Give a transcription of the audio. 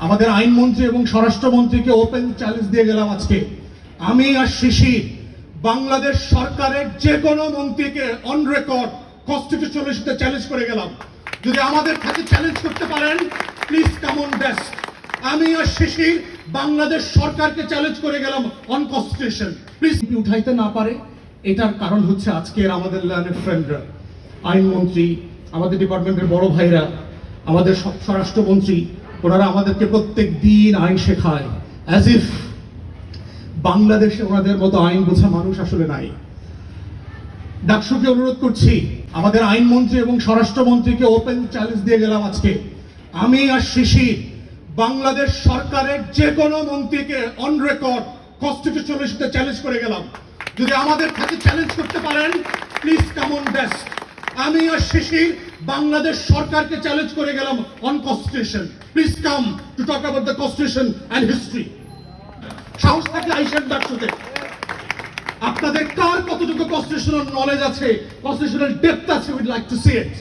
আমাদের আইনমন্ত্রী এবং স্বরাষ্ট্রমন্ত্রীকে ওপেন চ্যালেঞ্জ দিয়ে গেলাম আজকে। আমি আর শিশির বাংলাদেশ সরকারের যে কোনো মন্ত্রীকে অন রেকর্ড কনস্টিটিউশনাল ইস্যুতে চ্যালেঞ্জ করে গেলাম। যদি আমাদের কাছে চ্যালেঞ্জ করতে পারেন, প্লিজ কাম অন ডেস্ক। আমি আর শিশির বাংলাদেশ সরকারকে চ্যালেঞ্জ করে গেলাম অন কনস্টিটিউশন। প্লিজ উঠাইতে না পারে, এটার কারণ হচ্ছে আজকের আমাদের লার্নের ফ্রেন্ডরা, আইনমন্ত্রী, আমাদের ডিপার্টমেন্টের বড় ভাইরা, আমাদের স্বরাষ্ট্রমন্ত্রী, ওনারা আমাদেরকে প্রত্যেক দিন আইন শেখায়, অ্যাজ ইফ বাংলাদেশে ওনাদের মতো আইন বোঝা মানুষ আসলে নাই। ডাকসুকে অনুরোধ করছি, আমাদের আইনমন্ত্রী এবং স্বরাষ্ট্রমন্ত্রীকে ওপেন চ্যালেঞ্জ দিয়ে গেলাম আজকে। আমি আর শিশির বাংলাদেশ সরকারের যে কোনো মন্ত্রীকে অন রেকর্ড কনস্টিটিউশনাল ইস্যুতে চ্যালেঞ্জ করে গেলাম। যদি আমাদের কাছে চ্যালেঞ্জ করতে পারেন, প্লিজ কাম অন ডেস্ক। আমি আর শিশির বাংলাদেশ সরকারকে চ্যালেঞ্জ করে গেলাম on constitution. Please come to talk about the constitution and history. সাহস থাকলে আইসেন ডাকসুতে। আপনাদের কার কতটুকু কনস্টিটিউশনাল নলেজ আছে, কনস্টিটিউশনাল ডেপথ আছে, we'd like to see it.